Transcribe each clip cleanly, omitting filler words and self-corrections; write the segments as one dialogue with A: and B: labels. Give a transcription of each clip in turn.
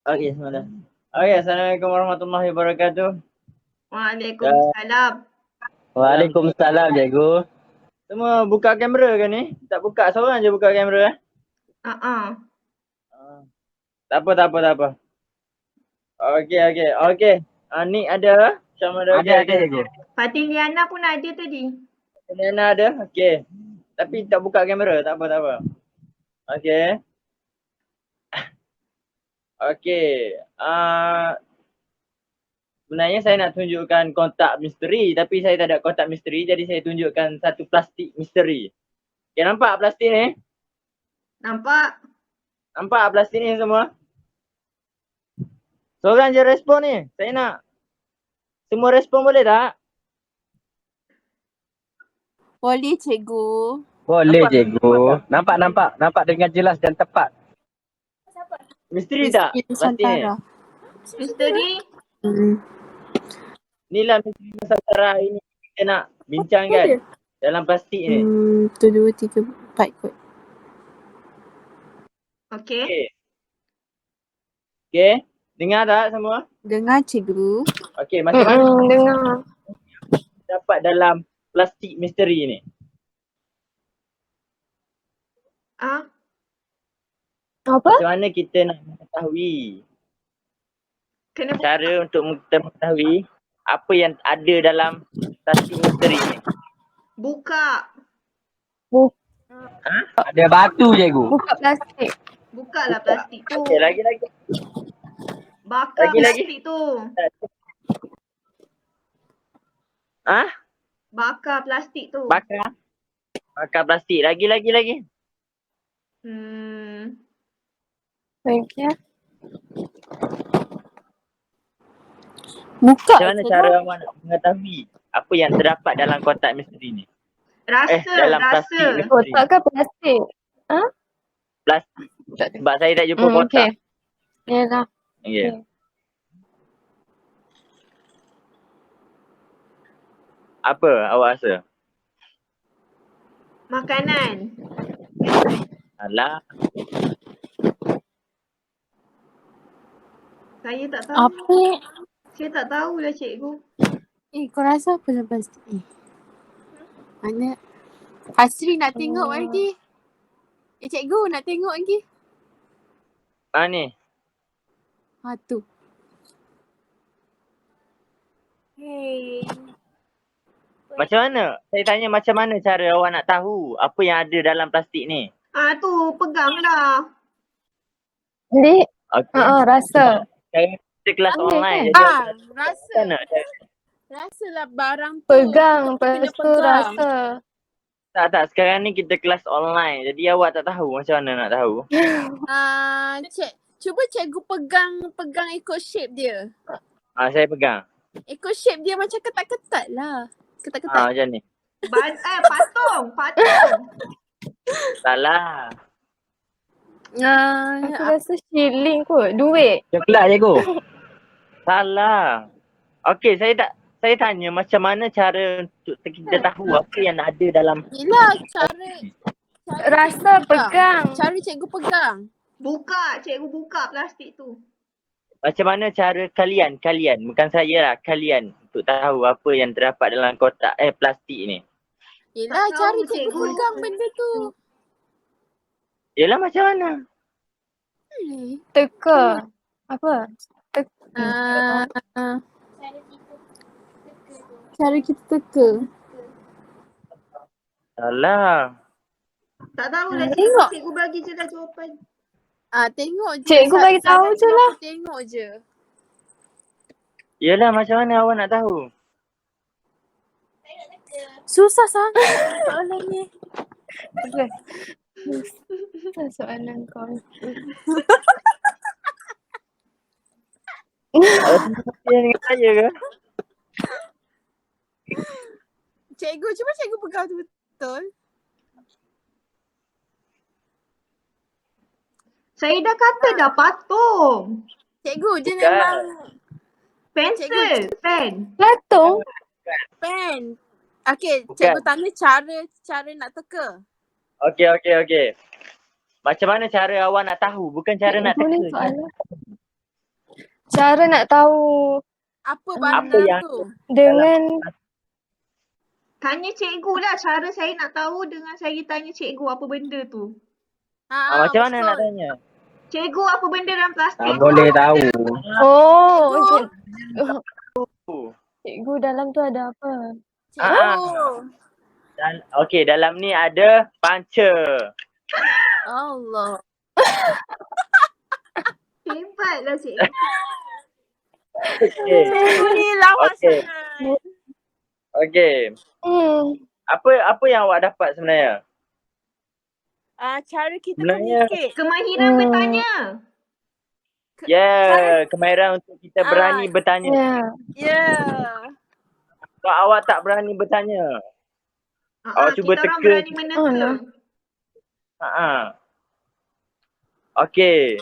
A: Okey, sebentar. Okey, Assalamualaikum warahmatullahi wabarakatuh.
B: Waalaikumsalam.
A: Waalaikumsalam, cikgu. Semua buka kamera ke ni? Tak buka, seorang je buka kamera. Tak apa. Okey. Ni ada. Syam ada. Okey.
C: cikgu.
B: Fatiliana pun ada tadi.
A: Nana ada. Okey. Tapi tak buka kamera. Tak apa. Okey. Sebenarnya saya nak tunjukkan kotak misteri tapi saya tak ada kotak misteri, jadi saya tunjukkan satu plastik misteri. Okey, nampak plastik ni?
B: Nampak?
A: Nampak plastik ni semua? Seorang je respon ni. Saya nak semua respon, boleh tak?
D: Boleh, cikgu.
C: Boleh,
A: Nampak?
C: cikgu. Nampak dengan jelas dan tepat.
A: Misteri tak plastik ni?
D: Nusantara.
B: Misteri?
A: Inilah misteri Nusantara ini kita nak bincangkan dalam plastik ni.
D: 1, 2, 3, 4 kot.
B: Okey.
A: Okey. Dengar tak semua?
D: Dengar, cikgu.
A: Okey, macam mana
E: Dengar.
A: dapat dalam plastik misteri ni?
E: Apa?
A: Macam mana kita nak mengetahui?
B: Kena
A: Cara untuk kita mengetahui apa yang ada dalam plastik misteri ni.
B: buka.
C: Ada batu, cikgu.
E: Buka plastik.
B: Bukalah plastik tu.
A: Okey, lagi.
B: Bakar
A: Lagi.
B: plastik tu. Bakar plastik tu.
A: Bakar plastik. Lagi.
E: Okey.
D: Buka.
A: Macam mana cara awak nak mengetahui apa yang terdapat dalam kotak misteri ni? Dalam plastik
B: Rasa.
A: misteri.
E: Kotak ke plastik?
A: Plastik. Sebab saya tak jumpa kotak.
E: Okey. Yalah.
A: Okay. Apa awak rasa?
B: Makanan.
A: Alah,
B: Saya tak tahu.
D: Apa?
B: Saya tak tahulah, cikgu.
D: Kau rasa apa dalam plastik ni? Mana? Hasri nak tengok lagi. Cikgu nak tengok lagi.
A: ni.
D: Tu.
A: Macam mana? Saya tanya macam mana cara awak nak tahu apa yang ada dalam plastik ni?
B: Tu peganglah.
E: Jadi,
A: Okey.
E: rasa.
A: Kita kelas
E: Ambil
A: online
E: kan?
A: jadi
D: Rasa.
A: macam mana?
D: Rasalah barang tu.
E: Pegang.
D: Kena
E: Lepas tu
D: pegang.
E: rasa.
A: Tak. Sekarang ni kita kelas online. Jadi awak tak tahu macam mana nak tahu.
D: Cuba cikgu pegang ikut shape dia.
A: Saya pegang.
D: Ikut shape dia macam ketat-ketat lah. Ketat-ketat.
A: Macam ni.
B: Patung.
A: Salah.
E: Aku rasa shilling kot. Duit.
C: Coklat, cikgu.
A: Salah. Okey, saya tanya macam mana cara untuk kita tahu apa yang ada dalam.
D: Yelah, cara
E: Rasa
D: cikgu
E: pegang.
D: Cara cikgu pegang.
B: Cikgu buka plastik tu.
A: Macam mana cara kalian, bukan saya lah, kalian untuk tahu apa yang terdapat dalam kotak plastik ni?
D: Yelah,
B: Tak
D: cara
B: tahu,
D: cikgu
B: cikgu.
D: pegang benda tu.
A: Yelah macam mana?
E: Teka. Apa?
D: Cara kita teka.
A: Salah.
B: Tak tahulah,
E: Tengok.
B: cikgu bagi je lah jawapan.
D: Tengok je.
E: Cikgu bagi tahu je lah.
D: Tengok je.
A: Yelah macam mana awak nak tahu?
D: Susah sangat soalan ni.
E: Soalan kau.
A: Yang dengan saya ke?
D: Cikgu, cuba cikgu pegang tu betul.
B: Saya dah kata dah patung.
D: Cikgu, dia
A: Bukan.
D: memang
B: Pensel. Pen.
E: Patung?
D: pen. Okey,
A: Bukan.
D: cikgu tanya cara nak teka.
A: Okey. Macam mana cara awak nak tahu? Bukan cara nak
E: Boleh
A: teka.
E: soalan. Cara nak tahu
D: Apa
A: Apa
D: benda
A: yang
D: tu?
E: dengan
B: Tanya cikgu lah. Cara saya nak tahu dengan saya tanya cikgu apa benda tu.
A: macam mana nak
D: betul.
A: tanya?
B: Cikgu apa benda dalam plastik
C: Tak
B: tu?
C: boleh tahu.
E: oh
A: Oh.
E: cikgu dalam tu ada apa?
D: Cikgu.
A: Okey, dalam ni ada panca.
D: Allah.
B: Hebatlah cikgu.
A: Okey.
D: Cikgu ni lawak
A: Okey.
D: sangat.
A: Okey. Apa yang awak dapat sebenarnya?
D: Cara kita
A: Sebenarnya-
D: communicate.
B: Kemahiran bertanya.
A: Kemahiran untuk kita berani bertanya.
E: Ya.
D: Ya.
A: Kalau awak tak berani bertanya. Awak cuba
B: kita orang
A: teka.
B: berani meneka.
E: lah.
A: Okey.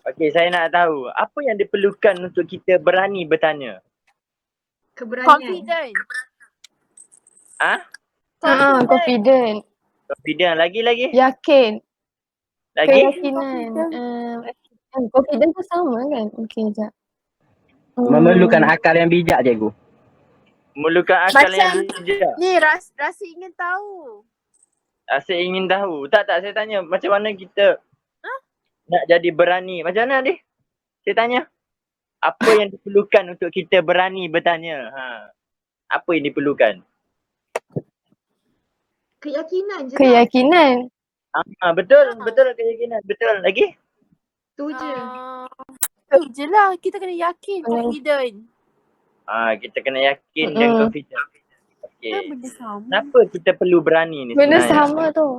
A: Okey, saya nak tahu apa yang diperlukan untuk kita berani bertanya?
B: Keberanian.
D: Confident.
E: Confident.
A: Confident. Lagi?
E: Yakin.
A: Lagi?
E: Keyakinan. Confident tu sama kan? Okey, sekejap.
C: Memerlukan akal yang bijak, cikgu.
A: Memerlukan akal
D: Macam-
A: yang bijak.
D: Ni rasa ingin tahu.
A: Saya ingin tahu. Tak, saya tanya macam mana kita nak jadi berani. Macam mana ni? Saya tanya. Apa yang diperlukan untuk kita berani bertanya? Apa yang diperlukan?
B: Keyakinan je lah.
E: Keyakinan.
A: Betul keyakinan. Betul. Lagi?
B: Tu je.
D: Tu je lah. Kita kena yakin. Confident.
A: Kita kena yakin dan confident. Okey.
D: Benda sama.
A: Kenapa kita perlu berani ni
E: Benda
A: sebenarnya?
E: sama tu.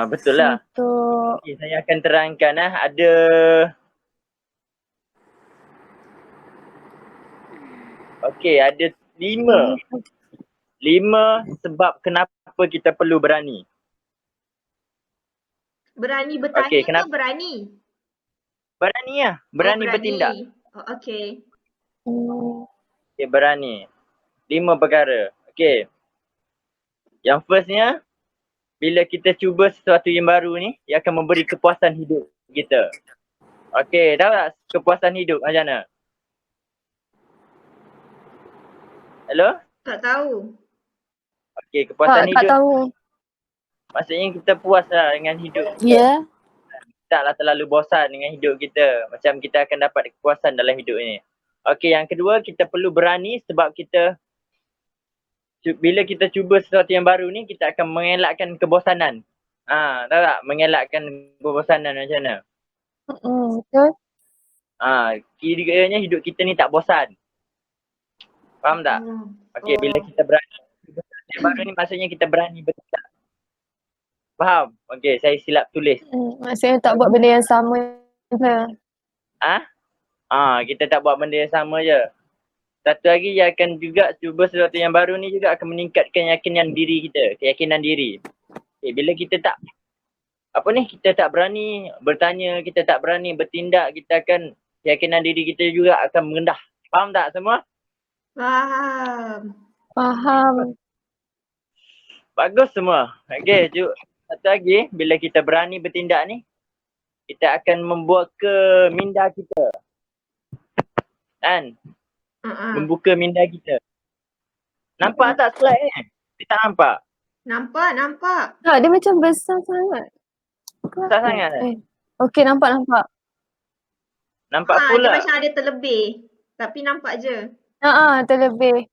A: Betul lah.
E: Untuk
A: Okay, saya akan terangkan ada ada 5 sebab kenapa kita perlu berani.
B: Berani bertanya
A: Okey,
B: ke
A: kenapa?
B: berani?
A: Berani lah. Berani bertindak.
B: Okey.
A: Okay, berani. 5 perkara. Okay. Yang firstnya, bila kita cuba sesuatu yang baru ni, ia akan memberi kepuasan hidup kita. Okay, tahu tak kepuasan hidup macam mana? Hello?
B: Tak tahu.
A: Okay, kepuasan
E: tak
A: hidup.
E: tahu.
A: Maksudnya kita puas lah dengan hidup.
D: Ya.
A: Taklah terlalu bosan dengan hidup kita. Macam kita akan dapat kepuasan dalam hidup ni. Okey, yang kedua kita perlu berani sebab kita bila kita cuba sesuatu yang baru ni kita akan mengelakkan kebosanan. Tahu tak? Mengelakkan kebosanan macam mana?
E: Betul.
A: Kiranya hidup kita ni tak bosan. Faham tak? Okey, bila kita berani sesuatu yang baru ni maksudnya kita berani bertindak. Faham? Okey, saya silap tulis.
E: Maksudnya tak buat benda yang sama je.
A: Kita tak buat benda yang sama je. Satu lagi yang akan juga cuba sesuatu yang baru ni juga akan meningkatkan keyakinan diri kita. Keyakinan diri. Bila kita tak kita tak berani bertanya, kita tak berani bertindak, kita akan keyakinan diri kita juga akan merendah. Faham tak semua?
E: Faham.
A: Bagus semua. Okey, satu lagi bila kita berani bertindak ni, kita akan membuka minda kita. Kan? Membuka minda kita. Nampak tak slide ni? Kita nampak?
B: Nampak.
E: Tak, dia macam besar sangat.
A: Besar sangat kan?
E: Okey, nampak.
A: Nampak
B: Dia
A: pula.
B: macam ada terlebih. Tapi nampak je.
E: Terlebih.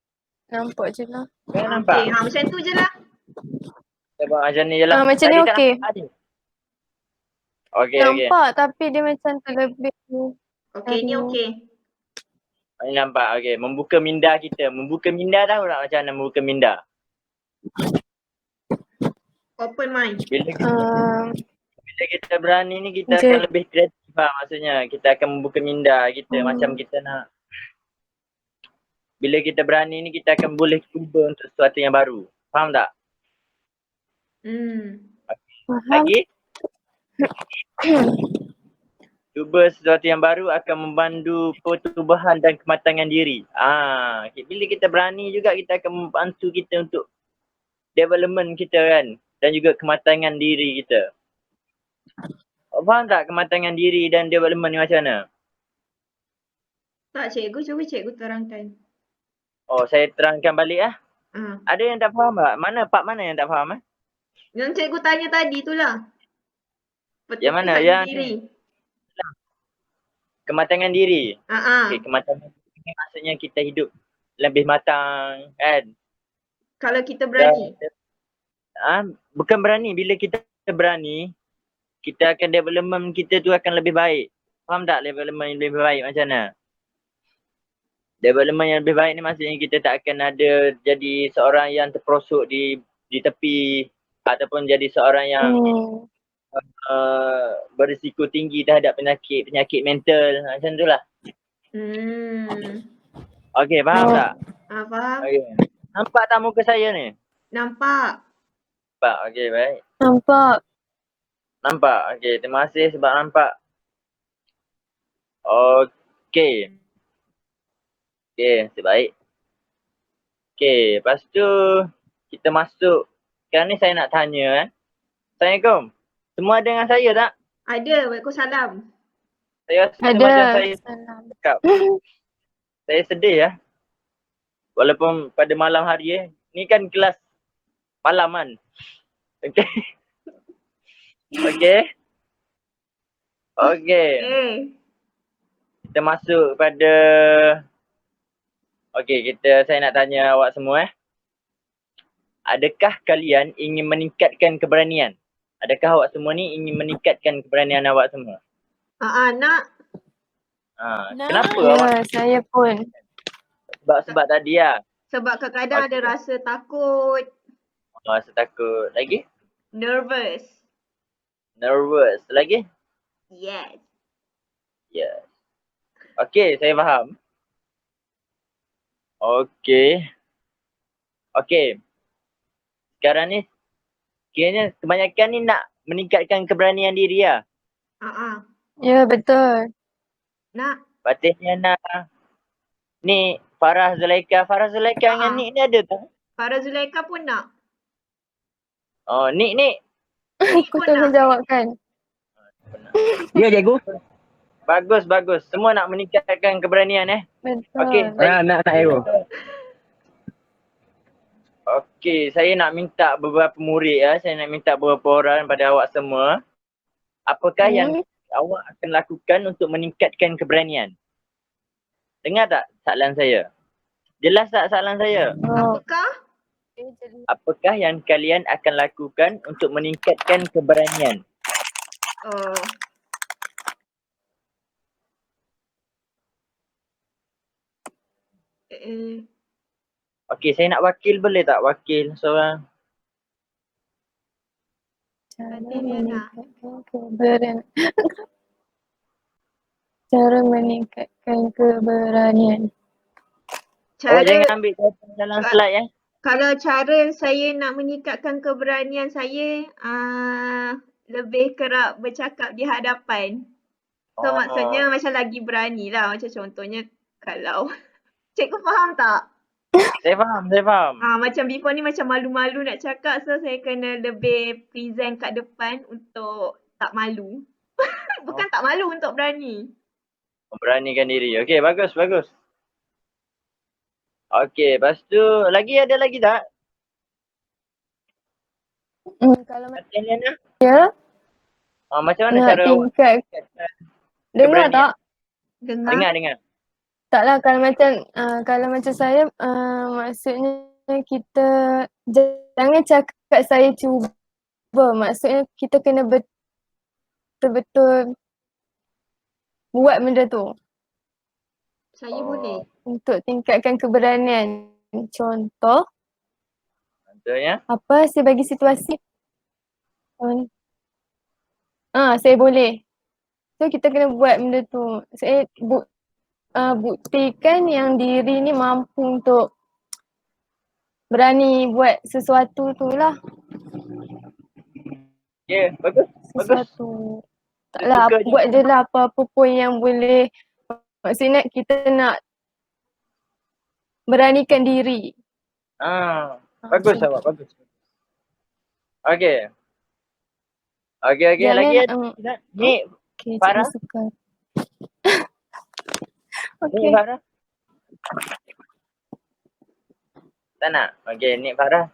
E: Nampak je lah.
A: Jangan nampak.
B: Okey, macam tu je lah.
A: Kita buat macam ni je lah.
E: Macam ni
A: Tadi tak
E: okey.
A: nampak tadi. Okey.
E: Nampak tapi dia macam terlebih.
B: Okey, ni okey.
A: Ini nampak. Okey. Membuka minda kita. Membuka minda tahu tak macam mana membuka minda?
B: Open mind.
A: Bila kita berani ni kita
E: Okay.
A: akan lebih kreatif lah maksudnya. Kita akan membuka minda kita macam kita nak. Bila kita berani ni kita akan boleh cuba untuk sesuatu yang baru. Faham tak?
E: Faham.
A: Lagi? Cuba sesuatu yang baru akan membantu pertumbuhan dan kematangan diri. Bila kita berani juga kita akan membantu kita untuk development kita kan. Dan juga kematangan diri kita. Faham tak kematangan diri dan development ni macam mana?
B: Tak cikgu, cuba cikgu terangkan.
A: Oh, saya terangkan balik lah.
B: Ah.
A: Ada yang tak faham tak? Part mana yang tak faham?
B: Yang cikgu tanya tadi tu lah.
A: Yang mana?
B: Pertukahan
A: Yang
B: diri.
A: kematangan diri.
B: Ah.
A: Okay, kematangan diri maksudnya kita hidup lebih matang kan?
B: Kalau kita berani.
A: Bukan berani. Bila kita berani, kita akan development kita tu akan lebih baik. Faham tak development yang lebih baik macam mana? Development yang lebih baik ni maksudnya kita tak akan ada jadi seorang yang terperosok di tepi ataupun jadi seorang yang berisiko tinggi terhadap penyakit mental macam tu lah. Okay, faham tak?
B: Faham.
A: Okay. Nampak tak muka saya ni?
B: Nampak.
A: Nampak, okay baik.
E: Nampak.
A: Okay, terima kasih sebab nampak. Okay. Okay, sebaik. Okay, lepas tu kita masuk. Sekarang ni saya nak tanya Assalamualaikum. Semua ada dengan saya tak?
B: Ada. Waalaikumsalam.
A: Saya rasa
E: Ada.
A: macam saya cakap. Saya sedih ya. Walaupun pada malam hari ni kan kelas malam kan. Okay. Okay. Okay. Kita masuk pada saya nak tanya awak semua Adakah kalian ingin meningkatkan keberanian? Adakah awak semua ni ingin meningkatkan keberanian awak semua?
B: Nak.
A: Kenapa
E: Ya,
A: awak?
E: saya pun.
A: Sebab tadi lah.
B: Sebab kadang-kadang ada rasa takut.
A: Rasa takut. Lagi?
B: Nervous.
A: Lagi?
B: Yes.
A: Okay, saya faham. Okay. Sekarang ni, kiranya kebanyakan ni nak meningkatkan keberanian diri lah.
E: Ya, betul.
B: Nak.
A: Patutnya nak. Ni Farah Zulaika dengan Nik ni ada tak?
B: Farah Zulaika pun nak.
A: Oh, Nik.
E: Aku tolong jawabkan.
C: Ya, cikgu.
A: Bagus. Semua nak meningkatkan keberanian
E: Betul.
A: Okey.
C: Nak cikgu.
A: Okey, saya nak minta beberapa murid saya nak minta beberapa orang pada awak semua. Apakah yang awak akan lakukan untuk meningkatkan keberanian? Dengar tak soalan saya? Jelas tak soalan saya?
B: Apakah?
A: Apakah yang kalian akan lakukan untuk meningkatkan keberanian? Okey, saya nak wakil boleh tak? Wakil seorang.
E: Cara meningkatkan keberanian.
A: Jangan ambil jawapan dalam slide
B: Kalau cara saya nak meningkatkan keberanian saya, lebih kerap bercakap di hadapan. So maksudnya macam lagi berani lah. Macam contohnya kalau cikgu faham tak?
A: Saya faham.
B: Macam before ni macam malu-malu nak cakap, so saya kena lebih present kat depan untuk tak malu. Bukan tak malu, untuk berani.
A: Memberanikan diri. Okey, bagus. Okey, lepas tu ada lagi tak?
E: Kalau
A: Ya. Macam mana
E: nak
A: cara awak
E: tingkatkan. Dengar tak?
A: Dengar.
E: Taklah, kalau macam saya, maksudnya kita jangan cakap saya cuba. Maksudnya kita kena betul-betul buat benda tu.
B: Saya boleh.
E: Untuk tingkatkan keberanian. Contoh.
A: Contohnya?
E: Saya bagi situasi. Saya boleh. So kita kena buat benda tu. Saya buktikan yang diri ni mampu untuk berani buat sesuatu tu lah.
A: Ya, bagus.
E: Sesuatu. Taklah, buat je lah apa-apa pun yang boleh. Maksudnya kita nak beranikan diri.
A: Bagus awak, bagus. Okey. Okey,
E: Jangan
A: lagi ada. Ni
E: okay,
A: Farah?
E: cikgu suka.
A: Ni
E: Okay.
A: Farah? Tak nak? Okey, ni Farah.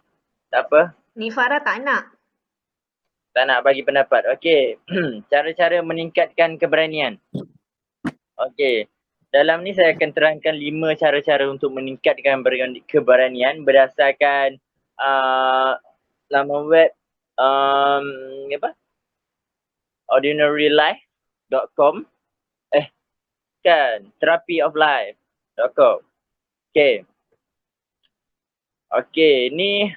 A: Tak apa.
B: Ni Farah tak nak.
A: Tak nak bagi pendapat. Okey. Cara-cara meningkatkan keberanian. Okey. Dalam ni saya akan terangkan 5 cara-cara untuk meningkatkan keberanian berdasarkan laman web apa? ordinarylife.com therapyoflife.com. Okey, ni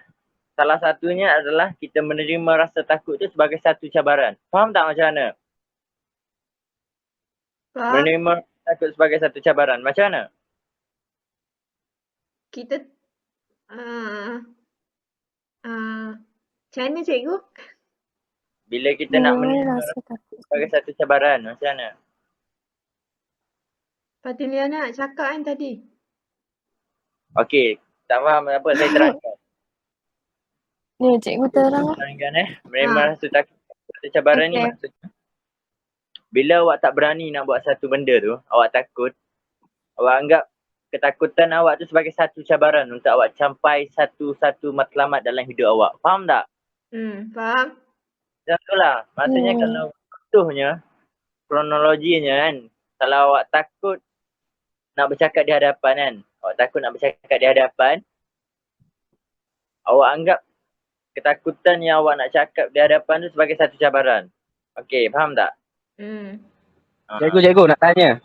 A: salah satunya adalah kita menerima rasa takut tu sebagai satu cabaran. Faham tak macam mana?
B: Faham?
A: Menerima takut sebagai satu cabaran. Macam mana?
B: Kita macam mana cikgu?
A: Bila kita nak menerima
E: rasa takut.
A: sebagai satu cabaran, macam mana?
B: Fatiliana nak cakap kan tadi?
A: Okey, tak faham apa saya terangkan.
E: Ni cikgu terang lah.
A: Terangkan menerima rasa takut satu cabaran ni
E: Okay.
A: maksudnya. Bila awak tak berani nak buat satu benda tu, awak takut, awak anggap ketakutan awak tu sebagai satu cabaran untuk awak capai satu-satu matlamat dalam hidup awak. Faham tak?
B: Faham?
A: Macam tu lah. Maksudnya kalau utuhnya, kronologinya kan, kalau awak takut nak bercakap di hadapan kan, awak takut nak bercakap di hadapan, awak anggap ketakutan yang awak nak cakap di hadapan tu sebagai satu cabaran. Okey, faham tak?
C: Cikgu nak tanya.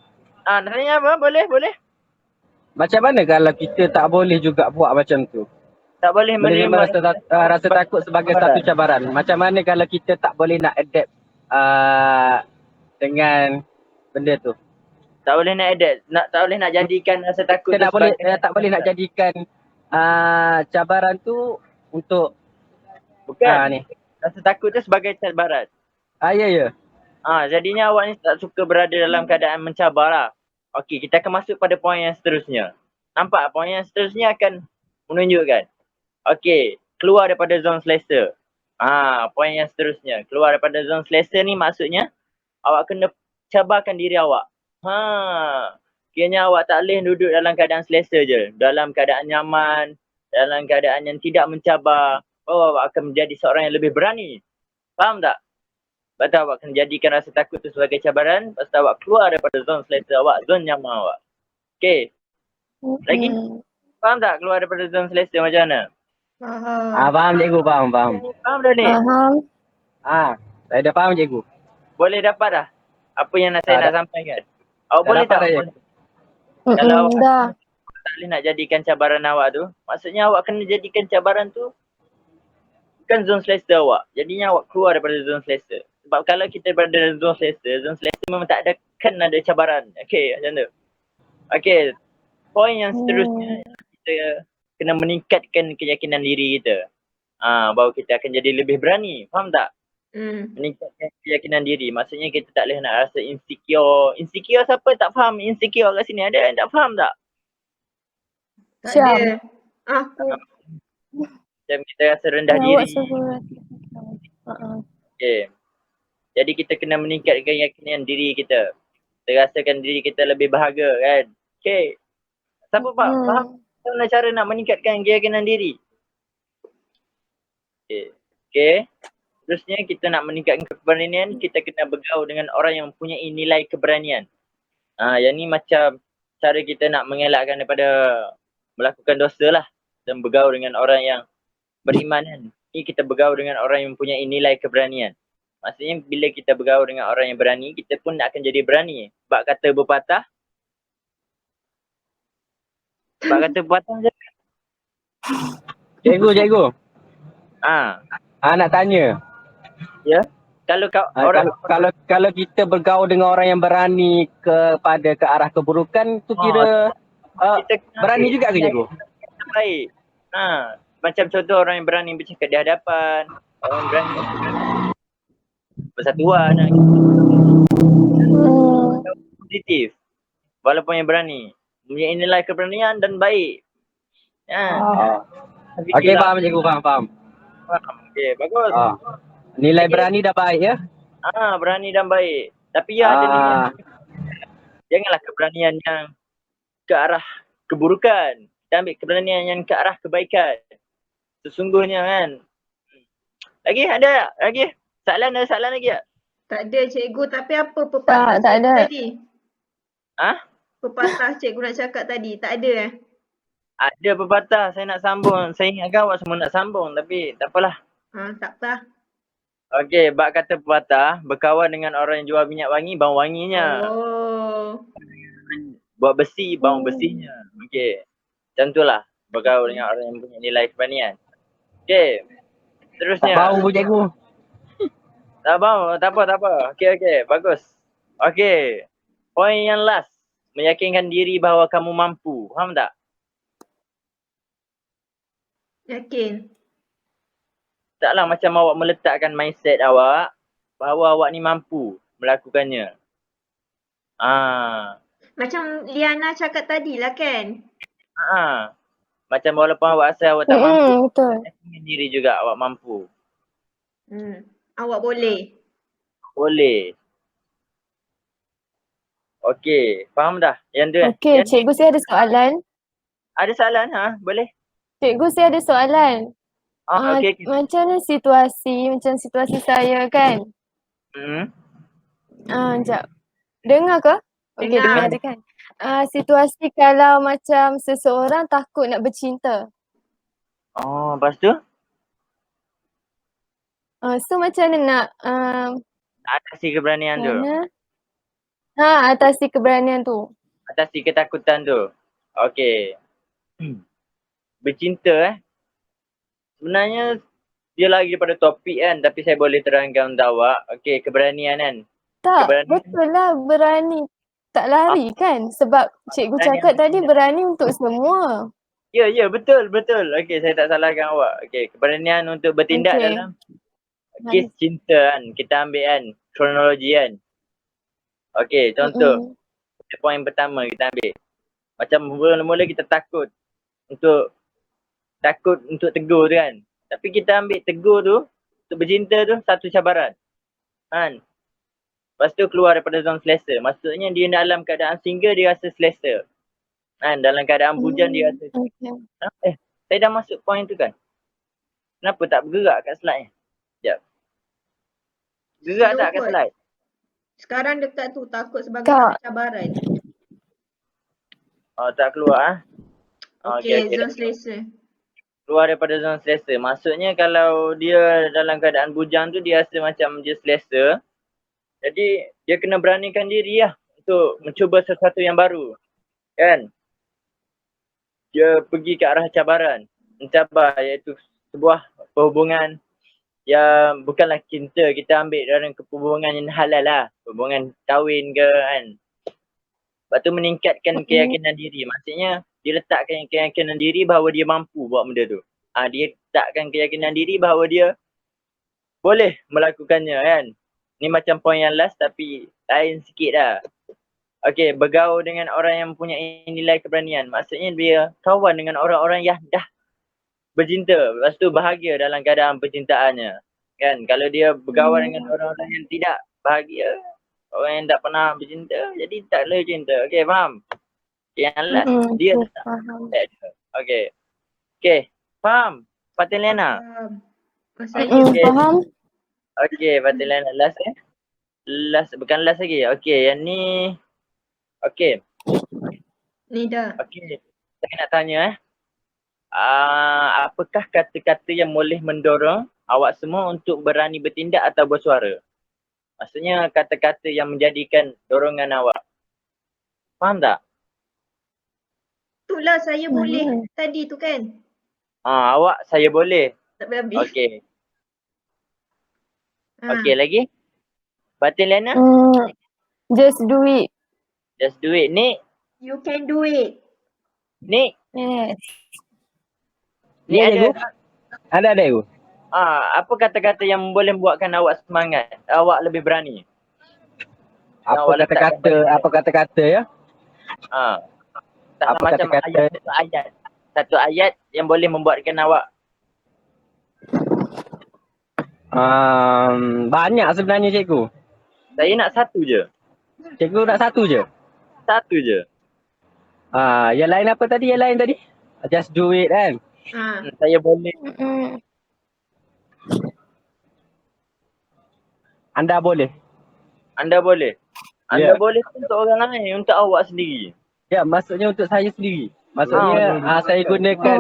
A: Nak tanya apa? Boleh.
C: Macam mana kalau kita tak boleh juga buat macam tu?
A: Tak boleh
C: Menerima
A: menerima
C: rasa takut sebagai satu cabaran. Macam mana kalau kita tak boleh nak adapt dengan benda tu?
A: Tak boleh nak adapt, tak boleh nak jadikan rasa takut
C: Kita
A: tu
C: tak boleh nak jadikan cabaran tu untuk
A: bukan.
C: ni.
A: Rasa takut tu sebagai cabaran.
C: Ya.
A: Jadinya awak ni tak suka berada dalam keadaan mencabar lah. Okey, kita akan masuk pada poin yang seterusnya. Nampak poin yang seterusnya akan menunjukkan. Okey, keluar daripada zon selesa. Poin yang seterusnya. Keluar daripada zon selesa ni maksudnya awak kena cabarkan diri awak. Kiranya awak tak boleh duduk dalam keadaan selesa je. Dalam keadaan nyaman, dalam keadaan yang tidak mencabar. Awak akan menjadi seorang yang lebih berani. Faham tak? Lepas tu awak kena jadikan rasa takut tu sebagai cabaran. Lepas tu awak keluar daripada zon selesa awak, zon nyaman awak. Okey. Lagi? Faham tak keluar daripada zon selesa macam mana?
C: Faham cikgu, faham.
A: Faham dah ni?
E: Faham.
C: Saya dah faham cikgu.
A: Boleh dapat dah apa yang saya nak sampaikan? Awak boleh tak? Kalau awak
E: Dah.
A: tak boleh nak jadikan cabaran awak tu, maksudnya awak kena jadikan cabaran tu bukan zon selesa awak. Jadinya awak keluar daripada zon selesa. Sebab kalau kita berada dalam zon selesa memang tak ada cabaran. Okey, macam tu. Okey, poin yang seterusnya kita kena meningkatkan keyakinan diri kita. Baru kita akan jadi lebih berani. Faham tak? Meningkatkan keyakinan diri. Maksudnya kita tak boleh nak rasa insecure. Insecure siapa tak faham insecure kat sini? Ada yang tak faham tak?
B: Tak ada. Aku.
A: Macam kita rasa rendah diri. Okay. Jadi kita kena meningkatkan keyakinan diri kita. Kita rasakan diri kita lebih berharga kan. Okay. Siapa faham mana cara nak meningkatkan keyakinan diri? Okay. Terusnya kita nak meningkatkan keberanian, kita kena bergaul dengan orang yang mempunyai nilai keberanian. Yang ni macam cara kita nak mengelakkan daripada melakukan dosa lah. Dan bergaul dengan orang yang beriman kan. Ni kita bergaul dengan orang yang mempunyai nilai keberanian. Maksudnya bila kita bergaul dengan orang yang berani, kita pun akan jadi berani. Sebab kata pepatah je.
C: Cikgu. Nak tanya.
A: Ya. Kalau
C: kalau kita bergaul dengan orang yang berani ke arah keburukan tu kira berani juga ke cikgu?
A: Baik. Macam contoh orang yang berani bercakap di hadapan, orang yang berani bersatuan. Positif. Walaupun yang berani. Mempunyai nilai keberanian dan baik.
C: Okey, faham cikgu, faham.
A: Okey, bagus.
C: Nilai
A: Okey.
C: berani dah baik ya.
A: Berani dan baik. Tapi ya ada limit. Janganlah keberanian yang ke arah keburukan. Kita ambil keberanian yang ke arah kebaikan. Sesungguhnya kan. Lagi ada tak? Lagi? Ada soalan lagi tak?
B: Tak ada cikgu, tapi apa pepatah
E: Tak
B: cikgu
E: ada.
B: tadi? Pepatah cikgu nak cakap tadi, tak ada
A: Ada pepatah saya nak sambung. Saya ingatkan awak semua nak sambung tapi tak apalah.
B: Tak apa.
A: Okey, bab kata pepatah, berkawan dengan orang yang jual minyak wangi, bau wanginya.
B: Oh.
A: Buat besi, bau besinya. Okey. Macam itulah bergaul dengan orang yang punya nilai keberanian. Okey.
C: Tak
A: Terusnya.
C: bau pun cikgu.
A: Tak bau, tak apa. Okey, bagus. Okey. Poin yang last. Meyakinkan diri bahawa kamu mampu. Faham tak?
B: Yakin.
A: Taklah macam awak meletakkan mindset awak bahawa awak ni mampu melakukannya.
B: Macam Liana cakap tadi lah kan?
A: Macam walaupun awak rasa awak tak mampu,
E: Betul.
A: yakin diri juga awak mampu.
B: Awak boleh.
A: Boleh. Okey, faham dah? Yang tu.
E: Okey, cikgu saya ada soalan.
A: Ada soalan? Boleh?
E: Cikgu saya ada soalan.
A: Okey.
E: Macam mana situasi saya kan? Sekejap. Dengar ke? Okey, dengar je kan. Situasi kalau macam seseorang takut nak bercinta.
A: Lepas tu?
E: So macam mana nak
A: Atasi keberanian tu.
E: atasi keberanian tu.
A: Atasi ketakutan tu. Okey. Bercinta sebenarnya dia lagi daripada topik kan, tapi saya boleh terangkan untuk awak. Okey, keberanian kan.
E: Tak,
A: keberanian.
E: betul lah berani. Tak lari kan? Sebab cikgu cakap tadi berani untuk semua.
A: Ya, betul. Okey, saya tak salahkan awak. Okey, keberanian untuk bertindak dalam kes cinta kan. Kita ambil kan kronologi kan. Okey, contoh. Poin pertama kita ambil. Macam mula-mula kita takut untuk tegur tu kan. Tapi kita ambil tegur tu, untuk bercinta tu satu cabaran. Kan? Lepas tu keluar daripada zon selesa. Maksudnya dia dalam keadaan single dia rasa selesa. Kan? Dalam keadaan bujang dia rasa saya dah masuk poin tu kan. Kenapa tak bergerak kat slide ni? Sekejap. Gerak tak kat slide?
B: Sekarang dekat tu takut sebagai cabaran.
A: Tak keluar
B: Okey, zon selesa.
A: Keluar daripada zon selesa. Maksudnya kalau dia dalam keadaan bujang tu dia rasa macam dia selesa. Jadi dia kena beranikan diri lah untuk mencuba sesuatu yang baru. Kan? Dia pergi ke arah cabaran. Mencabar iaitu sebuah perhubungan yang bukanlah cinta. Kita ambil dalam hubungan yang halal lah. Hubungan kahwin ke kan. Lepas tu meningkatkan keyakinan diri. Maksudnya dia letakkan keyakinan diri bahawa dia mampu buat benda tu. Dia letakkan keyakinan diri bahawa dia boleh melakukannya kan. Ni macam poin yang last tapi lain sikit dah. Okey, bergaul dengan orang yang mempunyai nilai keberanian. Maksudnya dia kawan dengan orang-orang yang dah bercinta. Lepas tu bahagia dalam keadaan percintaannya. Kan, kalau dia bergaul dengan orang-orang yang tidak bahagia, orang yang tak pernah bercinta, jadi tak boleh cinta. Okey, faham? Yang last, dia tak faham. Okey, faham? Fatiliana?
E: Faham?
A: Okey, Fatiliana last Last, bukan last lagi. Okey, yang ni. Okey.
B: Ni dah.
A: Okey, saya nak tanya apakah kata-kata yang boleh mendorong awak semua untuk berani bertindak atau bersuara? Maksudnya kata-kata yang menjadikan dorongan awak. Faham tak?
B: Itulah saya boleh tadi tu kan.
A: Awak saya boleh.
B: Tak habis.
A: Okey. Okey lagi? Fatiliana?
E: Just do it.
A: Just do it. Ni?
B: You can do it.
A: Ni?
E: Yes.
A: Ni ada?
C: Ada aku.
A: Apa kata-kata yang boleh membuatkan awak semangat? Awak lebih berani?
C: Apa kata-kata ya?
A: Tak macam ayat. Satu ayat yang boleh membuatkan awak
C: Banyak sebenarnya cikgu.
A: Saya nak satu je.
C: Cikgu nak satu je.
A: Satu je.
C: Yang lain apa tadi? Yang lain tadi? Just do it kan?
A: Saya boleh.
C: Anda boleh.
A: Anda boleh.
C: Ya.
A: Anda boleh untuk orang lain, untuk awak sendiri.
C: Ya, maksudnya untuk saya sendiri. Maksudnya saya gunakan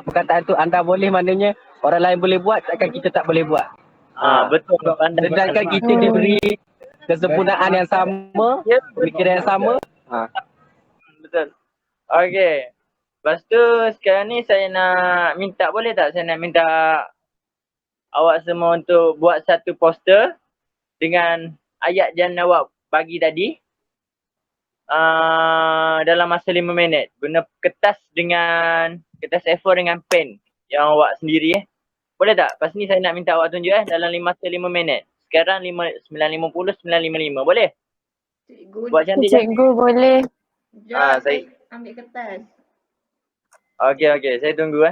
C: perkataan tu anda boleh, maknanya orang lain boleh buat, takkan kita tak boleh buat.
A: Betul. Anda
C: Sedangkan kita diberi kesempurnaan yang sama, pemikiran yang sama.
A: Betul. Okey. Lepas tu sekarang ni saya nak minta, boleh tak saya nak minta awak semua untuk buat satu poster dengan ayat yang awak bagi tadi. Dalam masa 5 minit. Guna kertas A4 dengan pen yang awak sendiri Boleh tak? Lepas ni saya nak minta awak tunjuk dalam masa 5 minit. Sekarang 9.50, 9.55. Boleh?
B: Cikgu.
A: Buat cantik.
E: Cikgu boleh.
B: Sekejap,
A: saya
B: ambil kertas.
A: Okey. Saya tunggu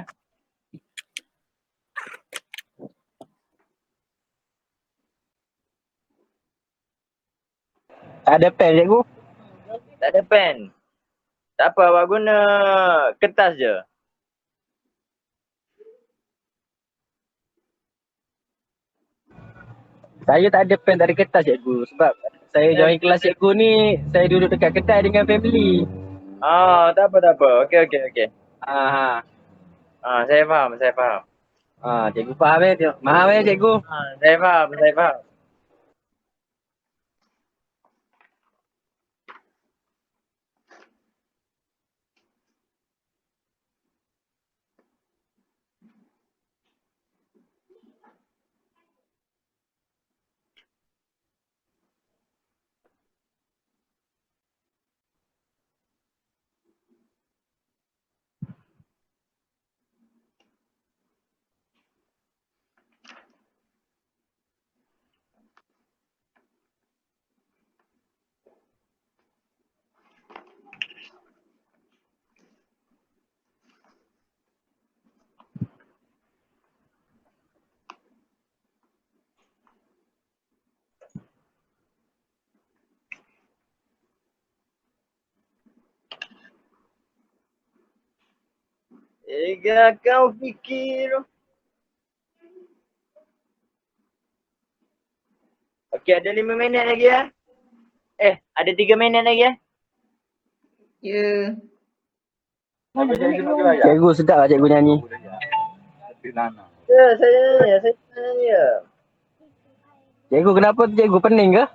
C: Tak ada pen cikgu?
A: Tak ada pen. Tak apa, awak guna kertas je.
C: Saya tak ada pen, tak ada kertas cikgu. Sebab saya join kelas cikgu ni, saya duduk dekat kedai dengan family.
A: Tak apa. Okey. Saya faham.
C: Cikgu faham Maaf cikgu.
A: Saya faham. Kau fikir. Okey, ada 5 minit lagi ada 3 minit lagi
B: Ya.
C: Cikgu sedap lah cikgu nyanyi.
A: Saya nanya.
C: Cikgu kenapa tu cikgu, pening ke?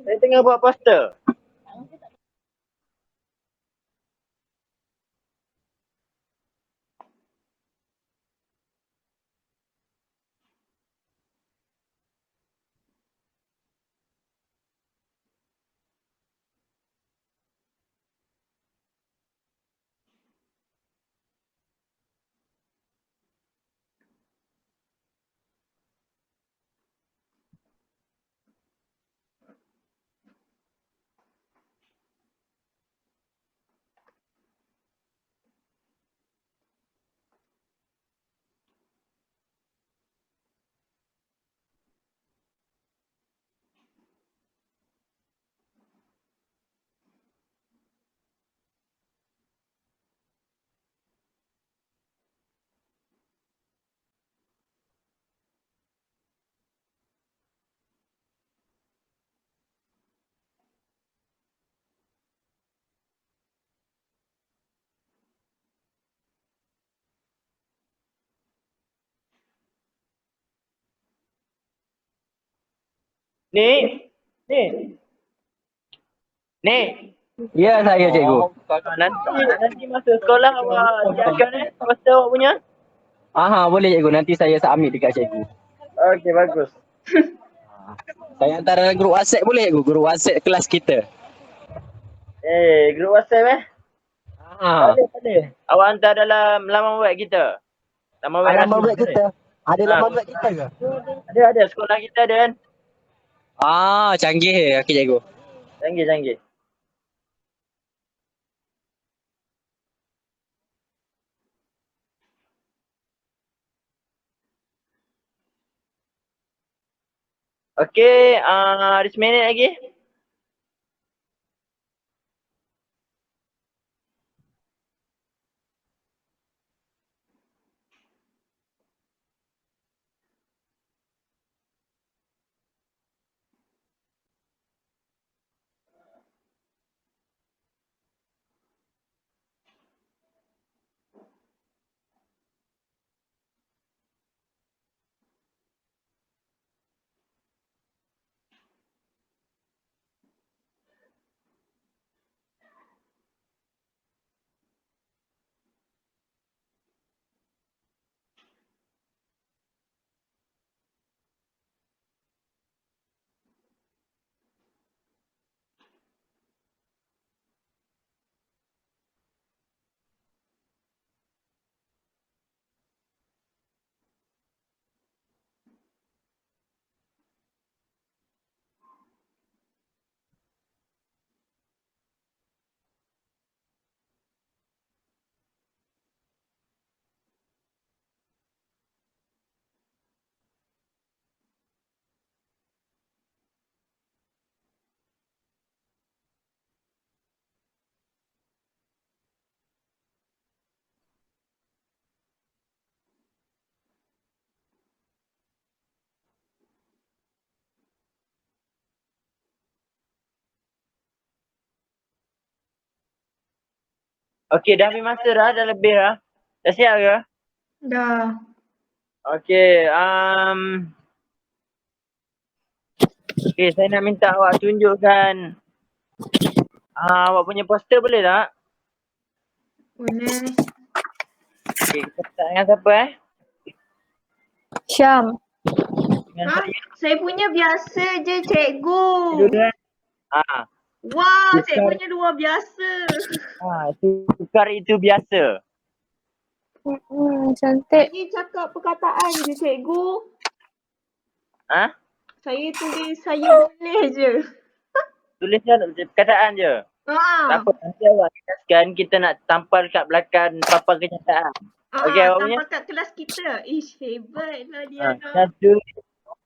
A: Saya tengah buat poster. Ni.
C: Ya, saya cikgu.
A: Nanti masuk sekolah awak siapkan poster awak punya.
C: Boleh cikgu, nanti saya submit dekat cikgu.
A: Okey, bagus.
C: Saya hantar dalam grup WhatsApp boleh cikgu? Grup WhatsApp kelas kita.
A: Grup WhatsApp Boleh. Awak hantar dalam laman web kita.
C: Laman web kita. Ada laman web kita ke?
A: Ada. Sekolah kita ada kan?
C: Canggih. Okey cikgu.
A: Canggih. Okey, ada 1 minit lagi. Okey, dah habis masa dah lebih dah. Dah siap ke?
B: Dah.
A: Okey, okey, saya nak minta awak tunjukkan awak punya poster boleh tak?
B: Boleh.
A: Okey, kita start dengan siapa
E: Syam.
A: Dengan
B: Ha? Saya punya biasa je cikgu.
A: dulu
B: Wah,
A: Tukar.
B: cikgunya luar biasa.
A: Tukar itu biasa.
E: Cantik.
B: Saya cakap perkataan je cikgu. Saya tulis saya boleh je.
A: Tulis perkataan je. Tak apa, nanti awak jelaskan, kita nak tampal kat belakang papan kenyataan. Okey, awak punya?
B: Tampal kat kelas kita. Ish, hebatlah Diana.
A: Satu.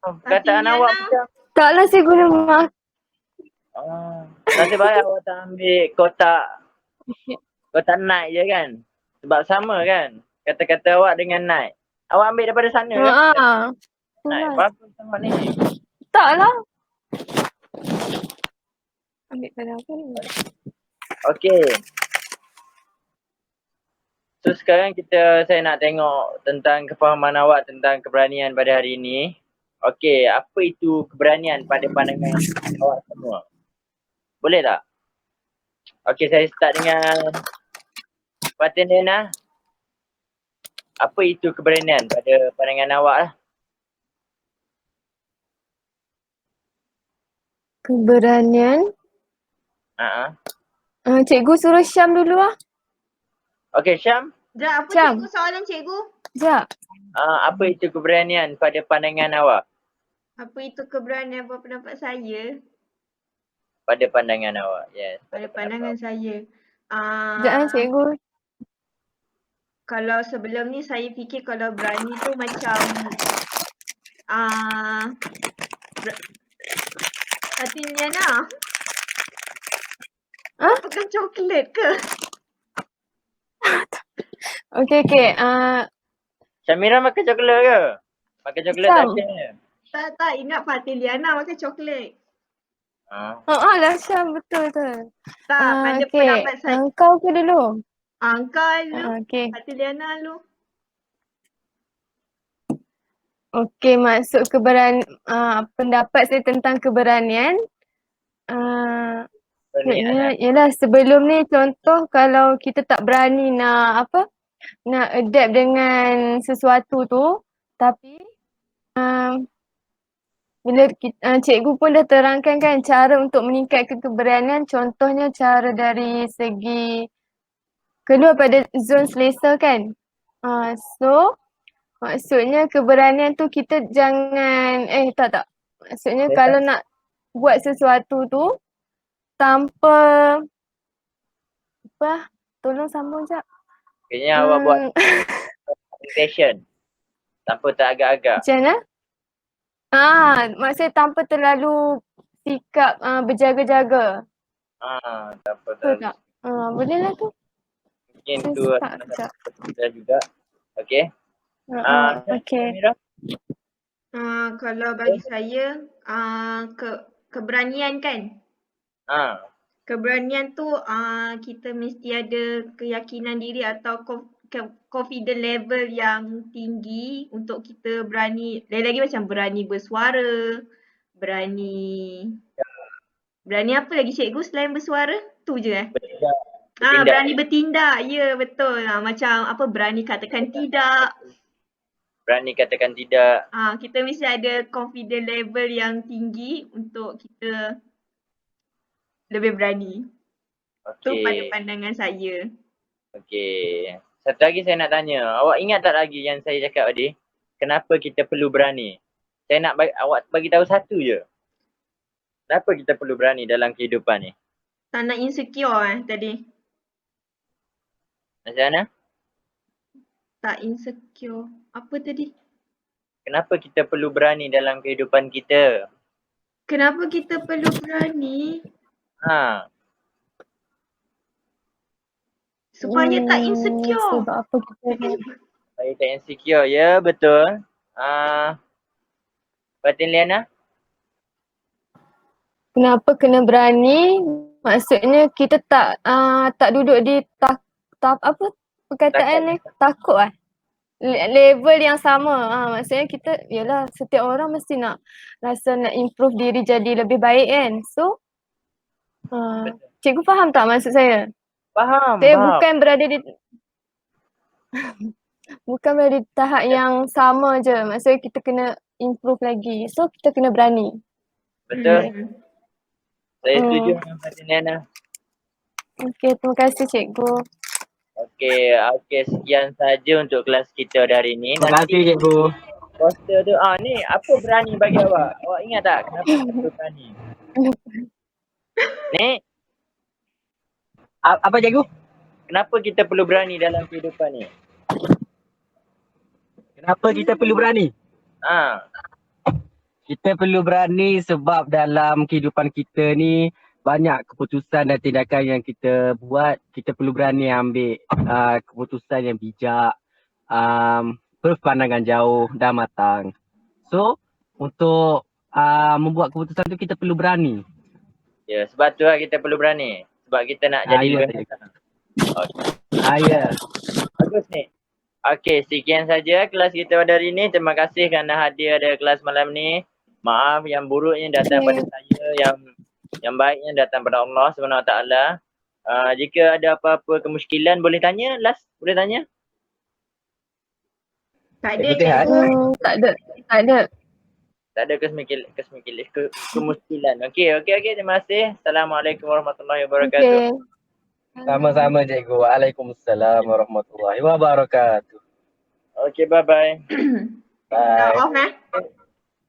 A: Perkataan awak macam.
E: Taklah saya guna mak.
A: Nasib baik awak tak ambil kotak night je kan? Sebab sama kan? Kata-kata awak dengan night. Awak ambil daripada sana kan? Night. Bagus awak ni.
E: Taklah. Ambil pada apa ni?
A: Okey. So sekarang saya nak tengok tentang kefahaman awak tentang keberanian pada hari ini. Okey, apa itu keberanian pada pandangan awak semua? Boleh tak? Okey, saya start dengan Fatin Dena. Apa itu keberanian pada pandangan awak lah?
E: Keberanian? Cikgu suruh Syam dulu lah.
A: Okey, Syam.
B: Sekejap, apa
E: Syam.
B: cikgu soalan cikgu?
E: Sekejap.
A: Apa itu keberanian pada pandangan awak?
B: Apa itu keberanian pada pendapat saya?
A: Pada pandangan awak, yes.
B: Pada pandangan saya.
E: Sekejap cikgu.
B: Kalau sebelum ni saya fikir kalau berani tu macam Fatin Diana. Makan coklat ke?
E: Okey.
A: Syamira makan coklat ke? Makan coklat tak ada.
B: Tak ingat Fatin Diana makan coklat.
E: Lah Syam, betul.
B: Tak, pada pendapat saya.
E: Engkau ke dulu?
B: Engkau dulu.
E: Okey.
B: Fatin Diana dulu.
E: Okey, maksud pendapat saya tentang keberanian. Yalah, sebelum ni contoh kalau kita tak berani nak adapt dengan sesuatu tu, tapi bila cikgu pun dah terangkan kan cara untuk meningkatkan keberanian, contohnya cara dari segi keluar pada zon selesa kan. So maksudnya keberanian tu kita jangan tak. Maksudnya kalau nak buat sesuatu tu tanpa tolong sambung jap.
A: Kayaknya awak buat meditation tanpa tak agak-agak.
E: Macam mana? Maksudnya tanpa terlalu sikap berjaga-jaga.
A: Tak apa,
E: Betul tak? Boleh lah tu.
A: mungkin
E: Saya
A: tu
E: start
A: salah
E: sekejap.
A: satu kita juga. Okay.
E: Okay.
A: Amira?
B: Kalau bagi saya, keberanian kan? Keberanian tu kita mesti ada keyakinan diri atau confident level yang tinggi untuk kita berani, lagi-lagi macam berani bersuara, berani apa lagi cikgu selain bersuara? Tu je
A: Bertindak.
B: berani bertindak. Ya, betul. Macam apa, berani katakan tidak.
A: Berani katakan tidak.
B: Kita mesti ada confident level yang tinggi untuk kita lebih berani. Tu pada
A: Okey.
B: pandangan saya.
A: Okey. Satu lagi saya nak tanya. Awak ingat tak lagi yang saya cakap tadi? Kenapa kita perlu berani? Saya nak awak bagi tahu satu je. Kenapa kita perlu berani dalam kehidupan ni?
B: Tak nak insecure tadi.
A: Macam mana?
B: Tak insecure. Apa tadi?
A: Kenapa kita perlu berani dalam kehidupan kita?
B: Kenapa kita perlu berani? Supaya tak insecure.
E: Sebab apa kita
A: Supaya tak insecure. Ya, betul. Fatin Liana?
E: Kenapa kena berani? Maksudnya kita tak duduk di apa perkataan ni, takut level yang sama. Maksudnya kita, yalah, setiap orang mesti nak rasa nak improve diri jadi lebih baik kan. So cikgu faham tak maksud saya?
A: Faham.
E: Saya bukan berada di di tahap yang sama je. Maksudnya kita kena improve lagi. So kita kena berani.
A: Betul. Saya setuju dengan Fatin Liana.
E: Okey, terima kasih cikgu.
A: Okey, sekian saja untuk kelas kita hari ni.
C: Terima kasih cikgu.
A: Poster tu, ni apa berani bagi awak? Awak ingat tak kenapa kita perlu berani? Ni,
C: Apa cikgu?
A: kenapa kita perlu berani dalam kehidupan ni?
C: Kenapa kita perlu berani? Kita perlu berani sebab dalam kehidupan kita ni banyak keputusan dan tindakan yang kita buat. Kita perlu berani ambil keputusan yang bijak, berpandangan jauh dan matang. So, untuk membuat keputusan tu kita perlu berani.
A: Ya, sebab tu lah kita perlu berani. Sebab kita nak jadi lebih matang.
C: Ya.
A: Bagus ni. Okey, sekian saja kelas kita pada hari ni. Terima kasih kerana hadir ada kelas malam ni. Maaf yang buruknya datang pada saya, yang baiknya datang pada Allah SWT. Jika ada apa-apa kemusykilan boleh tanya, boleh tanya?
B: Tak ada.
A: Tak ada kemusykilan. Okey, terima kasih. Assalamualaikum warahmatullahi wabarakatuh.
C: Sama-sama cikgu. Waalaikumsalam warahmatullahi wabarakatuh.
A: Okey, bye-bye.
C: Bye.
B: Off